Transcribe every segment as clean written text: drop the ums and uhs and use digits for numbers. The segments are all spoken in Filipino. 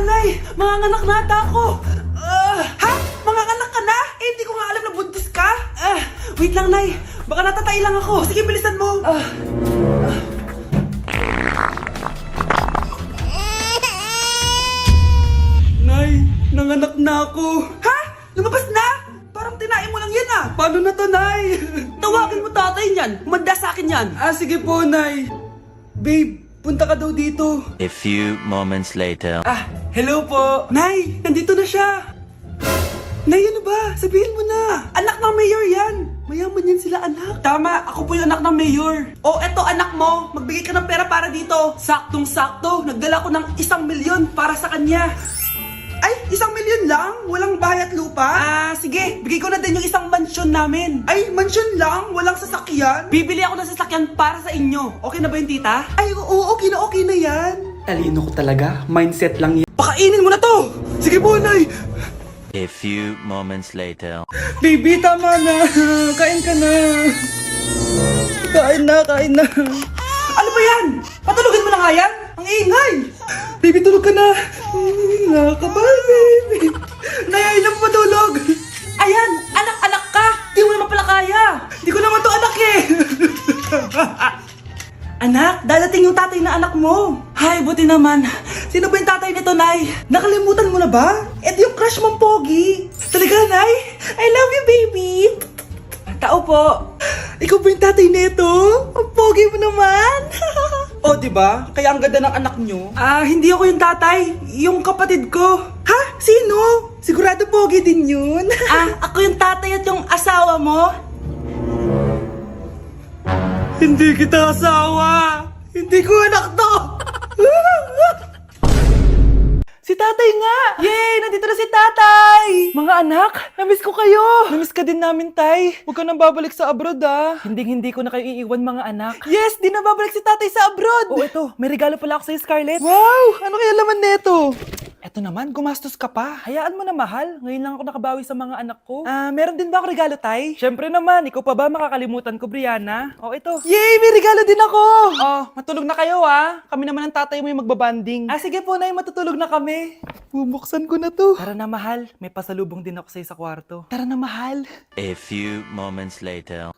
Nay! Manganganak na ata ako! Ha? Manganganak ka na? Eh, hindi ko nga alam na buntis ka! Wait lang, Nay! Baka natatay lang ako! Sige, bilisan mo! Nay, nanganak na ako! Ha? Lumabas na? Parang tinain mo lang yan ah! Paano na to, Nay? Tawagin mo tatay niyan! Umanda sa akin yan! Sige po, Nay! Babe, punta ka daw dito! A few moments later. Hello po! Nay, nandito na siya! Nay, ano ba? Sabihin mo na! Anak ng mayor yan! Mayaman yan sila, anak. Tama, ako po yung anak ng mayor. Oh, eto anak mo, magbigay ka ng pera para dito. Saktong-sakto, nagdala ko ng 1,000,000 para sa kanya. Ay, 1,000,000 lang? Walang bahay at lupa? Sige, bigay ko na din yung isang mansyon namin. Ay, mansyon lang? Walang sasakyan? Bibili ako ng sasakyan para sa inyo. Okay na ba yun, tita? Ay, oo, okay na yan. Talino ko talaga, mindset lang yan. Pakainin mo na to! Sige po, Nay! A few moments later. Baby, tama na. Kain ka na. Kain na. Ano ba yan? Patulogin mo na nga yan? Ang ingay. Baby, tulog ka na. Nakakabal, baby. Nayay lang patulog. Ayan, anak ka. Di mo naman pala kaya. Di ko naman to anak eh. Anak, dadating yung tatay na anak mo. Hay, buti naman. Sino ba yung tatay nito, Nay? Nakalimutan mo na ba? Ito yung crush mong pogi. Talaga, Nay? I love you, baby. Tao po. Ikaw ba yung tatay nito? Ang pogi mo naman. Oh, di ba? Kaya ang ganda ng anak nyo. Hindi ako yung tatay. Yung kapatid ko. Ha? Sino? Sigurado pogi din yun. Ako yung tatay at yung asawa mo? Hindi kita asawa! Hindi ko anak to! Si tatay nga! Yay! Nandito na si tatay! Mga anak, namiss ko kayo! Namiss ka din namin, tay. Huwag ka nang babalik sa abroad, ah. Hindi ko na kayo iiwan, mga anak. Yes! Di na babalik si tatay sa abroad! Oh, eto. May regalo pala ako sa'yo, Scarlett. Wow! Ano kaya laman neto? Eto naman, gumastos ka pa. Hayaan mo na, mahal. Ngayon lang ako nakabawi sa mga anak ko. Meron din ba ako regalo, tay? Syempre naman, ikaw pa ba makakalimutan ko, Brianna? Oh, ito. Yay! May regalo din ako! Oh, matulog na kayo, ah. Kami naman ang tatay mo yung magbabanding. Sige po, Nay, matutulog na kami. Bubuksan ko na to. Tara na, mahal. May pasalubong din ako sa'yo sa kwarto. Tara na, mahal. A few moments later.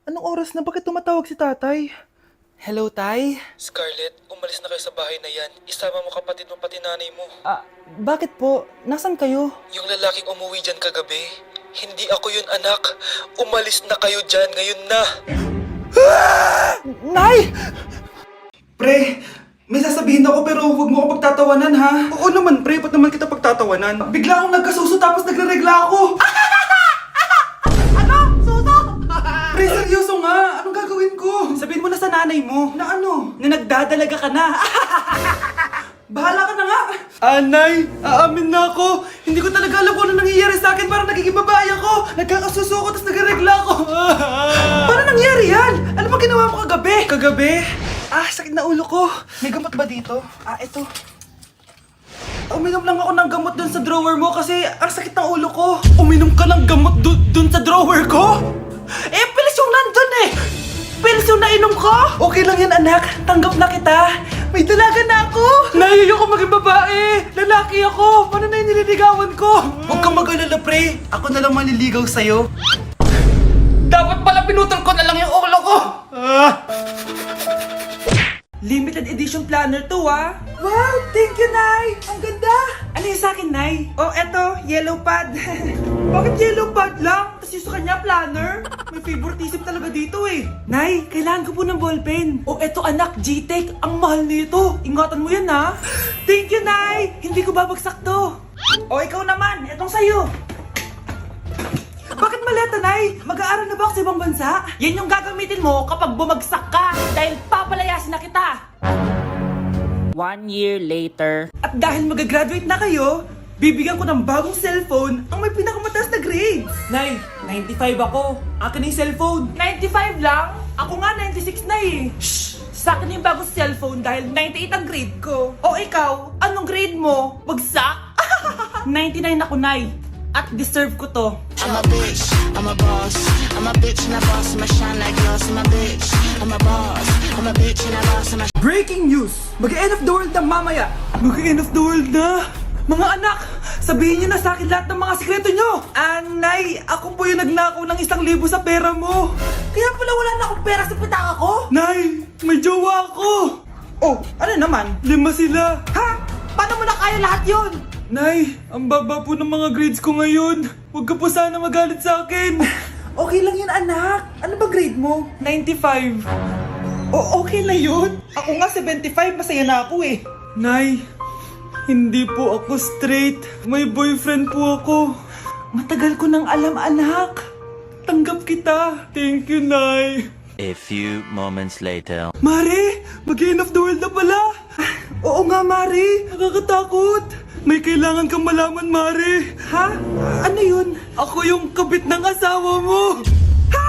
Anong oras na? Bakit tumatawag si tatay? Hello, tay? Scarlett, umalis na kayo sa bahay na yan. Isama mo kapatid mo pati nanay mo. Bakit po? Nasaan kayo? Yung lalaking umuwi dyan kagabi, hindi ako yun anak. Umalis na kayo dyan ngayon na. Nay! Pre, may sasabihin ako pero huwag mo ako pagtatawanan, ha? Oo naman, pre. Ba't naman kita pagtatawanan? Bigla akong nagkasuso tapos nagre-regla ako. Ano? Suso? Pre, seryoso nga. Anong gagawin ko? Sabihin mo na sa nanay mo. Na ano? Na nagdadalaga ka na. Bahala ka na nga. Nay, aamin na ako. Hindi ko talaga alam kung ano nangyayari sa akin. Parang nagiging babae ako. Nagkakasuso ako tapos nagre-regla ako. Paano nangyari yan? Ano ba ginawa mo kagabi? Kagabi? Sakit na ulo ko. May gamot ba dito? Ito. Uminom lang ako ng gamot dun sa drawer mo kasi ang sakit ng ulo ko. Uminom ka ng gamot dun sa drawer ko? Pilis yung nandun eh! Pilis yung nainom ko? Okay lang yan, anak. Tanggap na kita. May dalaga na ako. Ayoko maging babae. Lalaki ako. Paano na yung nililigawan ko? Huwag kang mag-alala, pre. Ako na lang maliligaw sa'yo. Dapat pala pinutol ko na lang yung ulo ko. Limited edition planner to, ah. Wow, thank you, Nay. Ang ganda. Ano yung sa'kin, Nay? Oh, eto, yellow pad. Bakit yellow pad lang? Tapos yung sa kanya, planner? May favoritism talaga dito, eh. Nay, kailangan ko po ng ballpen. Oh, eto, anak, G-Tech. Ang mahal nito. Ingatan mo yan, ha? Thank you, Nay. Hindi ko babagsak to. Oh, ikaw naman. Etong sa'yo. Bakit maleta, Nay? Mag-aaral na ba ako sa ibang bansa? Yan yung gagamitin mo kapag bumagsak ka dahil papalayasin na kita. 1 year later. At dahil mag-graduate na kayo, bibigyan ko ng bagong cellphone ang may pinakamataas na grade. Nay, 95 ako. Akin yung cellphone. 95 lang? Ako nga 96 na eh. Shh! Sa akin yung bagong cellphone dahil 98 ang grade ko. O ikaw, anong grade mo? Bagsak? 99 ako, Nay. At deserve ko to. I'm a bitch, I'm a boss. I'm a bitch and a boss, I'ma shine like glass. I'm a bitch, I'm a boss. Breaking news! Mag-end of the world na mamaya! Mag-end of the world na! Mga anak! Sabihin niyo na sa akin lahat ng mga sikreto niyo! Anay! Ako po yung nagnakaw ng 1,000 sa pera mo! Kaya pala wala na akong pera sa pitaka ko? Nay! May jowa ako! Oh, ano naman? 5 sila! Ha? Paano mo na kaya lahat yon? Nay, ang baba po ng mga grades ko ngayon. Huwag ka po sana magalit sa akin. Okay lang yun, anak. Ano ba grade mo? 95. Okay na yun. Ako nga 75, masaya na ako eh. Nay, hindi po ako straight. May boyfriend po ako. Matagal ko nang alam, anak. Tanggap kita. Thank you, Nay. A few moments later. Mare, mag-end of the world na pala. Oo nga, Mare. Nakakatakot. May kailangan kang malaman, Mare. Ha? Ano yun? Ako yung kabit ng asawa mo. Ha?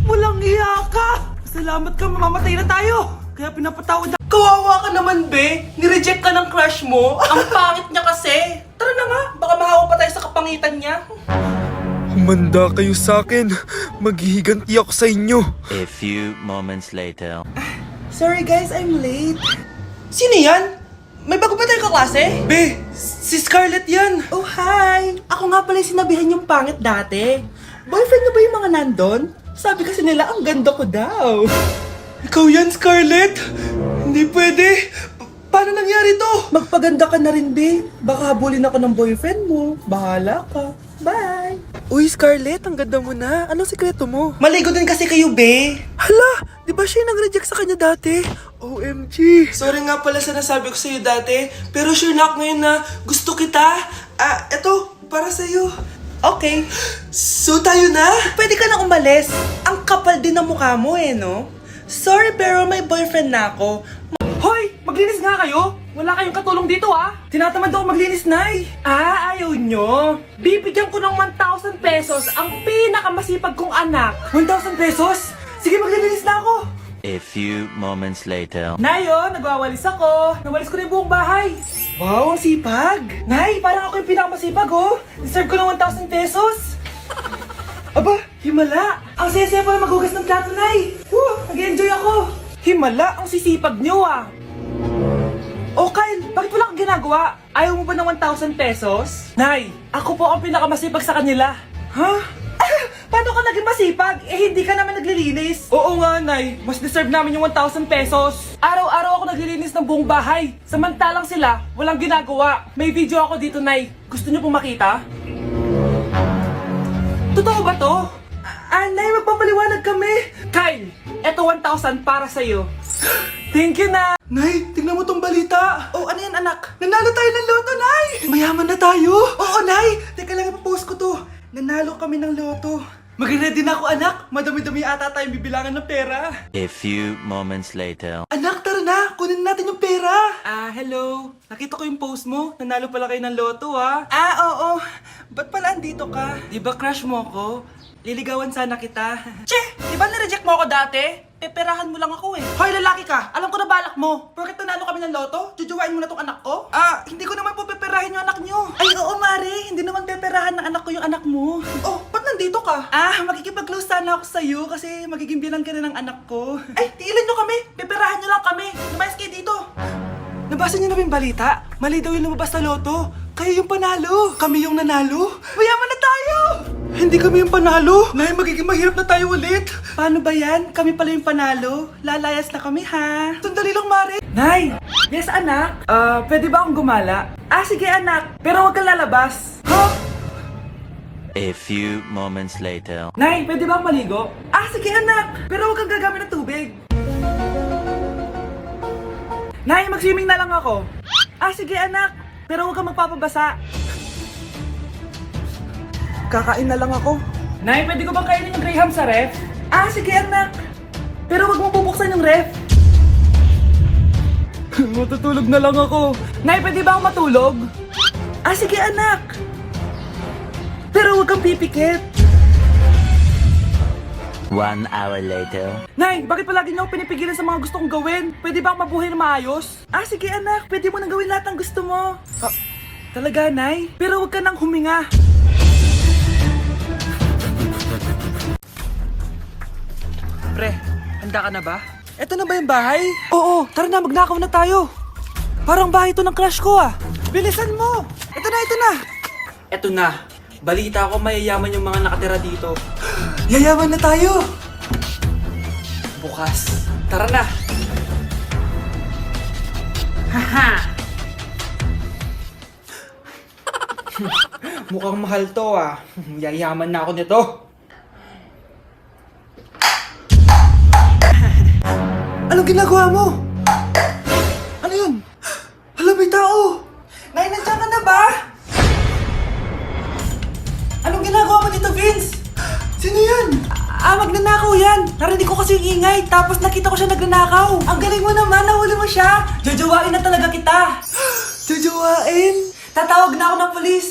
Walang iya ka. Salamat ka, mamamatay na tayo. Kaya pinapatawad na. Kawawa ka naman, be. Nireject ka ng crush mo. Ang pangit niya kasi. Tara na nga, baka mahawa pa tayo sa kapangitan niya. Humanda kayo sa akin. Maghihiganti ako sa inyo. A few moments later. Sorry guys, I'm late. Sino yan? May bago ba tayong kaklase? Be, si Scarlett yan. Oh, hi. Ako nga pala yung sinabihan yung pangit dati. Boyfriend niyo ba yung mga nandun? Sabi kasi nila, ang ganda ko daw. Ikaw yan, Scarlett? Hindi pwede. Paano nangyari to? Magpaganda ka na rin, be. Baka habulin ako ng boyfriend mo. Bahala ka. Bye. Uy, Scarlett, ang ganda mo na. Anong sikreto mo? Maligo din kasi kayo, be. Hala, di ba siya yung nag-reject sa kanya dati? OMG. Sorry nga pala sa nasabi ko sa'yo dati. Pero sure na ako ngayon na gusto kita. Eto, para sa'yo. Okay. So tayo na? Pwede ka na umalis. Ang kapal din ng mukha mo eh, no? Sorry pero may boyfriend na ako. Hoy! Maglinis nga kayo! Wala kayong katulong dito ah! Tinatamad ako maglinis, Nay! Ayaw nyo! Bibigyan ko ng 1,000 pesos ang pinakamasipag kong anak! 1,000 pesos? Sige, maglilinis na ako! A few moments later. Nay, oh, nagwawalis ako! Nawalis ko na yung buong bahay! Wow, ang sipag! Nay, parang ako yung pinakamasipag, oh! Deserve ko ng 1,000 pesos! Aba, himala! Ang saya-saya pala maghugas ng plato, Nay! Woo! Nag-enjoy ako! Himala, ang sisipag nyo ah! Oh, Kyle, bakit wala kang ginagawa? Ayaw mo ba ng 1,000 pesos? Nay, ako po ang pinakamasipag sa kanila. Ha? Paano ka naging masipag? Eh, hindi ka naman naglilinis. Oo nga, Nay. Mas deserve namin yung 1,000 pesos. Araw-araw ako naglilinis ng buong bahay. Samantalang sila, walang ginagawa. May video ako dito, Nay. Gusto niyo pong makita? Totoo ba to? Nay, magpapaliwanag kami. Kyle, eto 1,000 para sa'yo. Thank you, Nay. Nay, tingnan mo tong balita. Oh, ano yan, anak? Nanalo tayo ng loto, Nay. Mayaman na tayo. Oo, Nay. Teka lang, ipapost ko to. Nanalo kami ng loto. Mag-ready na ako, anak. Madami-dami ata tayong bibilangan ng pera. A few moments later. Anak, tara na. Kunin natin yung pera. Hello. Nakita ko yung post mo. Nanalo pala kayo ng loto, ah. Oo. Ba't pala andito ka? Di ba crush mo ako? Liligawan sana kita. Che! Di ba nireject mo ako dati? Peperahan mo lang ako eh. Hoy, lalaki ka! Alam ko na balak mo. Porket nanalo kami ng loto, jujuwain mo na tong anak ko? Hindi ko naman po peperahin yung anak nyo. Ay, oo, Mare. Hindi naman peperahan ng anak ko yung anak mo. Oh, ba't nandito ka? Makikipag-close sana ako sa'yo kasi magiging bilang ka na ng anak ko. Ay, tiilan nyo kami. Peperahan nyo lang kami. Lumayas kayo dito. Nabasa niyo na ba yung balita? Mali daw yung lumabas sa loto. Kayo yung panalo. Kami yung nanalo. Mayaman na tayo! Hindi kami yung panalo. Nay, magiging mahirap na tayo ulit. Paano ba yan? Kami pala yung panalo. Lalayas na kami, ha? Sandali lang, Mare. Nay! Yes, anak? Pwede ba akong gumala? Sige, anak. Pero huwag kang lalabas. Ha? A few moments later. Nay, pwede ba akong maligo? Sige, anak. Pero huwag kang gagamit ng tubig. Nay, mag-swimming na lang ako. Sige, anak. Pero huwag kang magpapabasa. Kakain na lang ako. Nay, pwede ko bang kainin yung Graham sa ref? Sige, anak. Pero huwag mong bubuksan yung ref. Matutulog na lang ako. Nay, pwede ba akong matulog? Sige, anak. Pero huwag kang pipikit. 1 hour later. Nay, bakit palagi niyo ako pinipigilan sa mga gusto kong gawin? Pwede ba akong mabuhay na maayos? Sige, anak. Pwede mo nang gawin lahat ng gusto mo. Talaga, Nay? Pero huwag ka nang huminga. Pre, handa ka na ba? Eto na ba yung bahay? Oo, tara na, magnakaw na tayo. Parang bahay to ng crush ko ah. Bilisan mo! Ito na, ito na! Eto na. Balita ko mayayaman yung mga nakatira dito. Yayaman na tayo! Bukas. Tara na! Haha! Mukhang mahal to ah. Yayaman na ako nito. Anong ginagawa mo? Ano yun? Hala, may tao! Nay, nandiyan ka na ba? Anong ginagawa mo dito, Vince? Sino yan? Magnanakaw yan! Narinig ko kasi yung ingay, tapos nakita ko siya nagnanakaw. Ang galing mo naman, nahuli mo siya! Jojowain na talaga kita! Jojowain? Tatawag na ako ng polis!